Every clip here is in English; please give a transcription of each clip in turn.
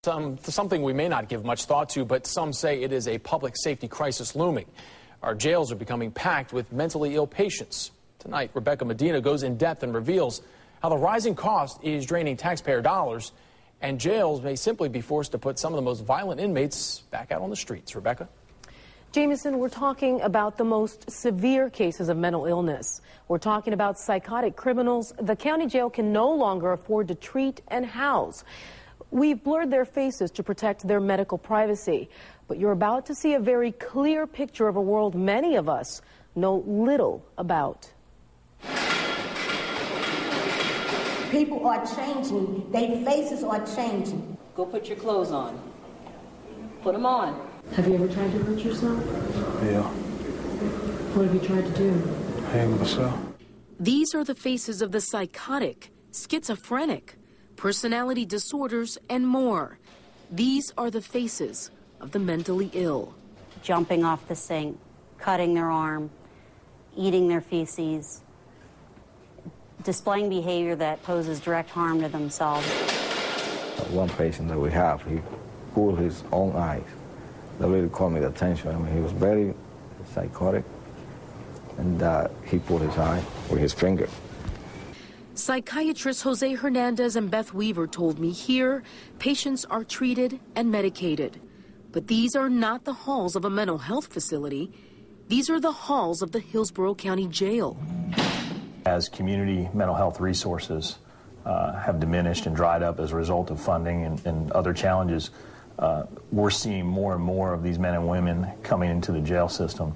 Something we may not give much thought to, but some say it is a public safety crisis looming. Our jails are becoming packed with mentally ill patients. Tonight, Rebecca Medina goes in depth and reveals how the rising cost is draining taxpayer dollars, and jails may simply be forced to put some of the most violent inmates back out on the streets. Rebecca? Jameson, we're talking about the most severe cases of mental illness. We're talking about psychotic criminals the county jail can no longer afford to treat and house. We've blurred their faces to protect their medical privacy, but you're about to see a very clear picture of a world many of us know little about. People are changing. Their faces are changing. Go put your clothes on. Put them on. Have you ever tried to hurt yourself? Yeah. What have you tried to do? Hang myself. These are the faces of the psychotic, schizophrenic, personality disorders, and more. These are the faces of the mentally ill. Jumping off the sink, cutting their arm, eating their feces, displaying behavior that poses direct harm to themselves. One patient that we have, he pulled his own eyes. That really caught me the attention. I mean, he was very psychotic, and he pulled his eye with his finger. Psychiatrists Jose Hernandez and Beth Weaver told me here, patients are treated and medicated. But these are not the halls of a mental health facility. These are the halls of the Hillsborough County Jail. As community mental health resources have diminished and dried up as a result of funding and other challenges, we're seeing more and more of these men and women coming into the jail system.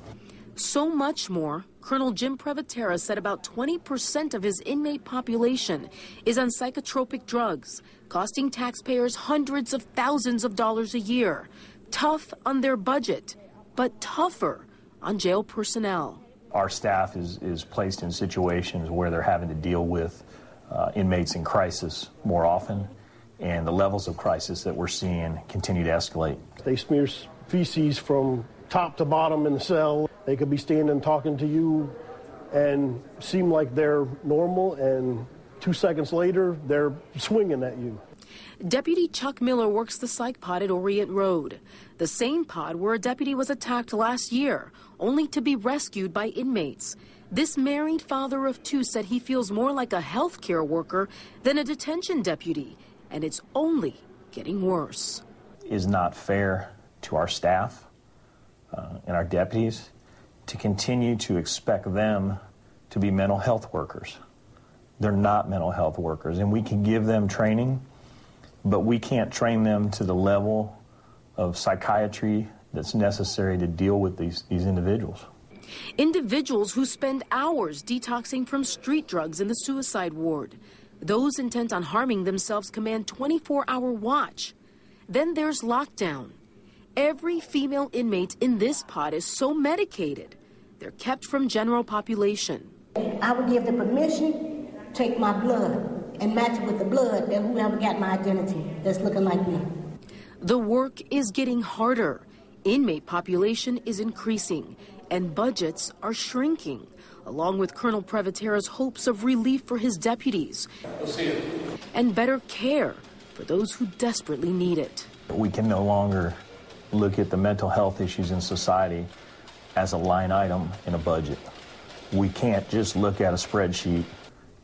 So much more, Colonel Jim Prevotera said about 20% of his inmate population is on psychotropic drugs, costing taxpayers hundreds of thousands of dollars a year. Tough on their budget, but tougher on jail personnel. Our staff is placed in situations where they're having to deal with inmates in crisis more often, and the levels of crisis that we're seeing continue to escalate. They smear feces from top to bottom in the cell. They could be standing talking to you and seem like they're normal, and 2 seconds later, they're swinging at you. Deputy Chuck Miller works the psych pod at Orient Road, the same pod where a deputy was attacked last year, only to be rescued by inmates. This married father of two said he feels more like a healthcare worker than a detention deputy, and it's only getting worse. It's not fair to our staff and our deputies to continue to expect them to be mental health workers. They're not mental health workers, and we can give them training, but we can't train them to the level of psychiatry that's necessary to deal with these individuals. Individuals who spend hours detoxing from street drugs in the suicide ward. Those intent on harming themselves command 24-hour watch. Then there's lockdown. Every female inmate in this pod is so medicated, they're kept from general population. I would give the permission, take my blood, and match it with the blood that whoever got my identity that's looking like me. The work is getting harder. Inmate population is increasing, and budgets are shrinking, along with Colonel Prevotera's hopes of relief for his deputies and better care for those who desperately need it. We can no longer look at the mental health issues in society as a line item in a budget. We can't just look at a spreadsheet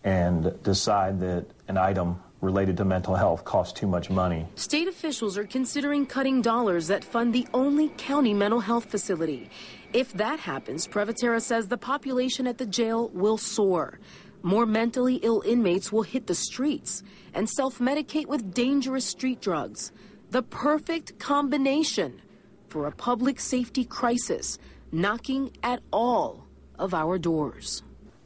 and decide that an item related to mental health costs too much money. State officials are considering cutting dollars that fund the only county mental health facility. If that happens, Prevotera says the population at the jail will soar. More mentally ill inmates will hit the streets and self-medicate with dangerous street drugs. The perfect combination for a public safety crisis knocking at all of our doors.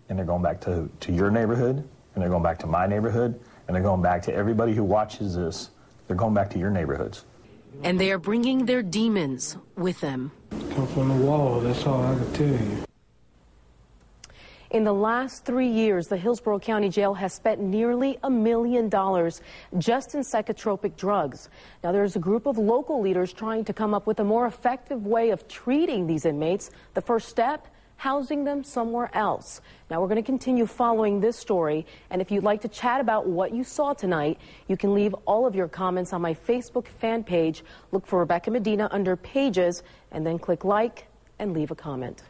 And they're going back to your neighborhood, and they're going back to my neighborhood, and they're going back to everybody who watches this. They're going back to your neighborhoods. And they are bringing their demons with them. Come from the wall, that's all I can tell you. In the last 3 years, the Hillsborough County Jail has spent nearly $1 million just in psychotropic drugs. Now, there's a group of local leaders trying to come up with a more effective way of treating these inmates. The first step, housing them somewhere else. Now, we're going to continue following this story, and if you'd like to chat about what you saw tonight, you can leave all of your comments on my Facebook fan page. Look for Rebecca Medina under Pages, and then click like and leave a comment.